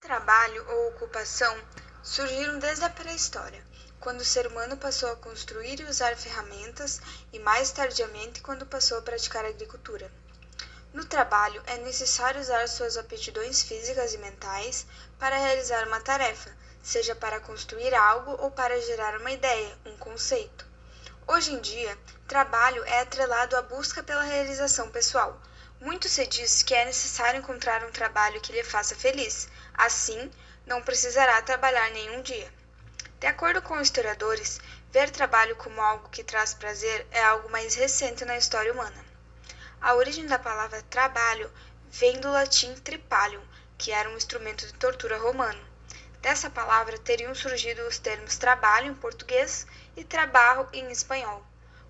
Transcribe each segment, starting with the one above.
Trabalho ou ocupação surgiram desde a pré-história, quando o ser humano passou a construir e usar ferramentas e mais tardiamente quando passou a praticar a agricultura. No trabalho, é necessário usar suas aptidões físicas e mentais para realizar uma tarefa, seja para construir algo ou para gerar uma ideia, um conceito. Hoje em dia, trabalho é atrelado à busca pela realização pessoal. Muito se diz que é necessário encontrar um trabalho que lhe faça feliz, assim, não precisará trabalhar nenhum dia. De acordo com historiadores, ver trabalho como algo que traz prazer é algo mais recente na história humana. A origem da palavra trabalho vem do latim tripalium, que era um instrumento de tortura romano. Dessa palavra teriam surgido os termos trabalho em português e trabalho em espanhol.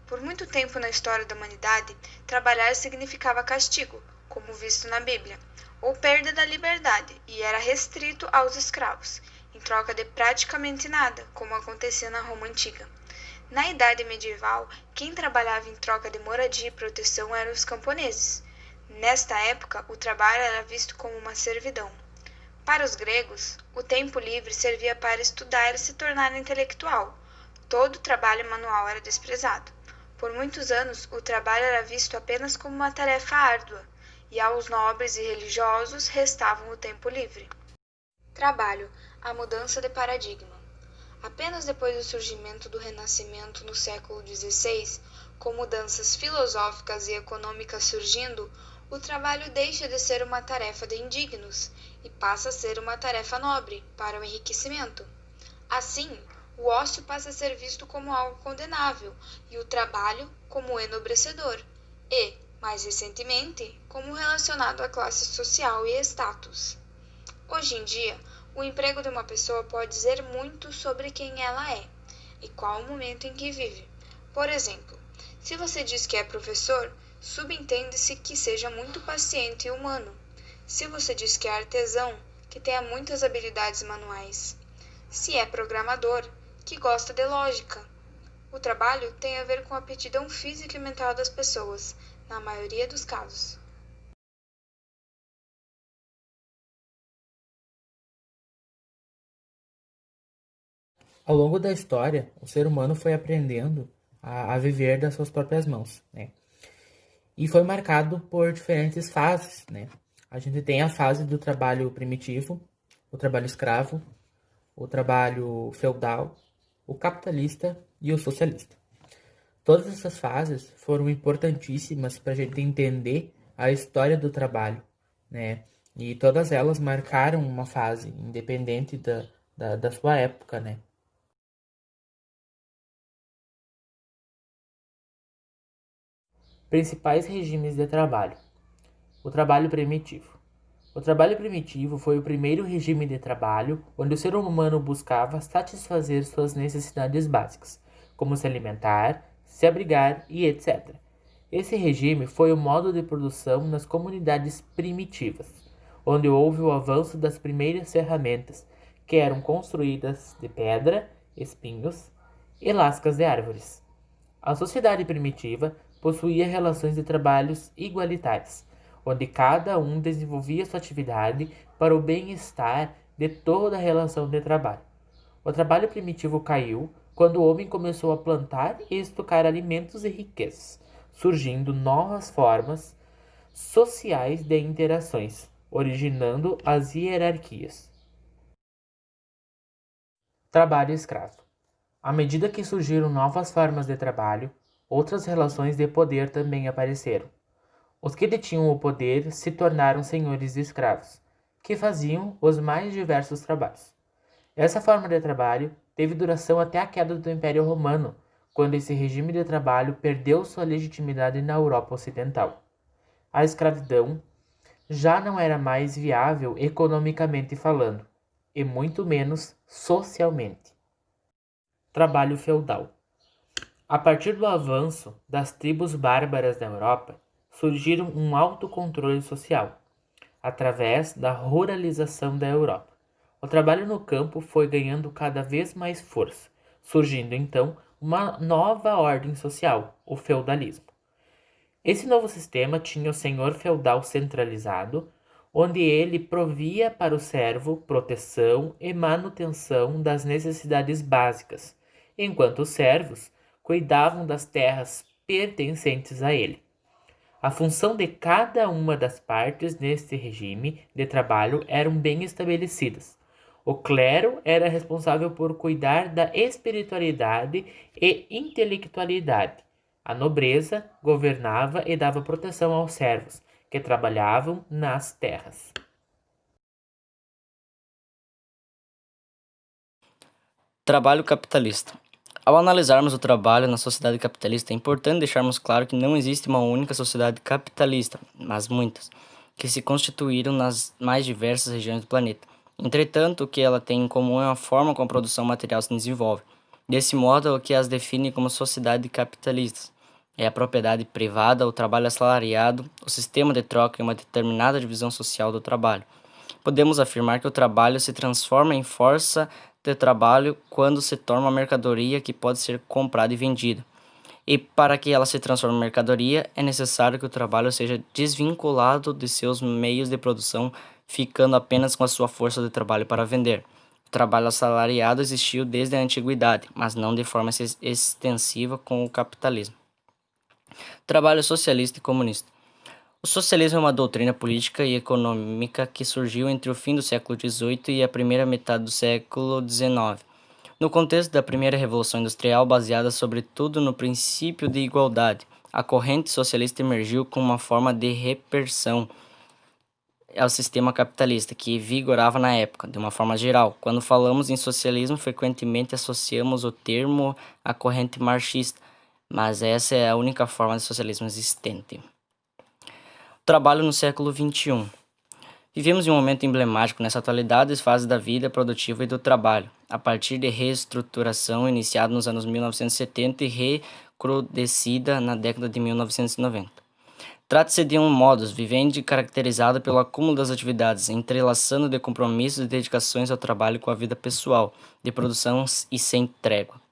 Por muito tempo na história da humanidade, trabalhar significava castigo, como visto na Bíblia, ou perda da liberdade, e era restrito aos escravos, em troca de praticamente nada, como acontecia na Roma antiga. Na Idade Medieval, quem trabalhava em troca de moradia e proteção eram os camponeses. Nesta época, o trabalho era visto como uma servidão. Para os gregos, o tempo livre servia para estudar e se tornar intelectual. Todo trabalho manual era desprezado. Por muitos anos, o trabalho era visto apenas como uma tarefa árdua, e aos nobres e religiosos restava o tempo livre. Trabalho, a mudança de paradigma. Apenas depois do surgimento do Renascimento no século XVI, com mudanças filosóficas e econômicas surgindo, o trabalho deixa de ser uma tarefa de indignos e passa a ser uma tarefa nobre para o enriquecimento. Assim, o ócio passa a ser visto como algo condenável e o trabalho como enobrecedor e, mais recentemente, como relacionado à classe social e status. Hoje em dia, o emprego de uma pessoa pode dizer muito sobre quem ela é e qual o momento em que vive. Por exemplo, se você diz que é professor, subentende-se que seja muito paciente e humano. Se você diz que é artesão, que tenha muitas habilidades manuais. Se é programador, que gosta de lógica. O trabalho tem a ver com a aptidão física e mental das pessoas, na maioria dos casos. Ao longo da história, o ser humano foi aprendendo a viver das suas próprias mãos, né? E foi marcado por diferentes fases, né? A gente tem a fase do trabalho primitivo, o trabalho escravo, o trabalho feudal, o capitalista e o socialista. Todas essas fases foram importantíssimas para a gente entender a história do trabalho, né? E todas elas marcaram uma fase, independente da sua época, né? Principais regimes de trabalho. O trabalho primitivo. O trabalho primitivo foi o primeiro regime de trabalho onde o ser humano buscava satisfazer suas necessidades básicas, como se alimentar, se abrigar e etc. Esse regime foi o modo de produção nas comunidades primitivas, onde houve o avanço das primeiras ferramentas, que eram construídas de pedra, espinhos e lascas de árvores. A sociedade primitiva possuía relações de trabalhos igualitárias, onde cada um desenvolvia sua atividade para o bem-estar de toda a relação de trabalho. O trabalho primitivo caiu quando o homem começou a plantar e estocar alimentos e riquezas, surgindo novas formas sociais de interações, originando as hierarquias. Trabalho escravo. À medida que surgiram novas formas de trabalho, outras relações de poder também apareceram. Os que detinham o poder se tornaram senhores de escravos, que faziam os mais diversos trabalhos. Essa forma de trabalho teve duração até a queda do Império Romano, quando esse regime de trabalho perdeu sua legitimidade na Europa Ocidental. A escravidão já não era mais viável economicamente falando, e muito menos socialmente. Trabalho feudal. A partir do avanço das tribos bárbaras da Europa, surgiram um autocontrole social, através da ruralização da Europa. O trabalho no campo foi ganhando cada vez mais força, surgindo então uma nova ordem social, o feudalismo. Esse novo sistema tinha o senhor feudal centralizado, onde ele provia para o servo proteção e manutenção das necessidades básicas, enquanto os servos cuidavam das terras pertencentes a ele. A função de cada uma das partes neste regime de trabalho eram bem estabelecidas. O clero era responsável por cuidar da espiritualidade e intelectualidade. A nobreza governava e dava proteção aos servos, que trabalhavam nas terras. Trabalho capitalista. Ao analisarmos o trabalho na sociedade capitalista, é importante deixarmos claro que não existe uma única sociedade capitalista, mas muitas, que se constituíram nas mais diversas regiões do planeta. Entretanto, o que ela tem em comum é a forma como a produção material se desenvolve. Desse modo, é o que as define como sociedade capitalistas. É a propriedade privada, o trabalho assalariado, o sistema de troca e uma determinada divisão social do trabalho. Podemos afirmar que o trabalho se transforma em força de trabalho quando se torna uma mercadoria que pode ser comprada e vendida. E para que ela se transforme em mercadoria, é necessário que o trabalho seja desvinculado de seus meios de produção, ficando apenas com a sua força de trabalho para vender. O trabalho assalariado existiu desde a antiguidade, mas não de forma extensiva com o capitalismo. Trabalho socialista e comunista. O socialismo é uma doutrina política e econômica que surgiu entre o fim do século XVIII e a primeira metade do século XIX. No contexto da primeira Revolução Industrial, baseada sobretudo no princípio de igualdade, a corrente socialista emergiu como uma forma de repressão ao sistema capitalista que vigorava na época, de uma forma geral. Quando falamos em socialismo, frequentemente associamos o termo à corrente marxista, mas essa é a única forma de socialismo existente. Trabalho no século XXI. Vivemos em um momento emblemático nessa atualidade fase da vida produtiva e do trabalho, a partir de reestruturação iniciada nos anos 1970 e recrudescida na década de 1990. Trata-se de um modus vivendi caracterizado pelo acúmulo das atividades, entrelaçando de compromissos e dedicações ao trabalho com a vida pessoal, de produção e sem trégua.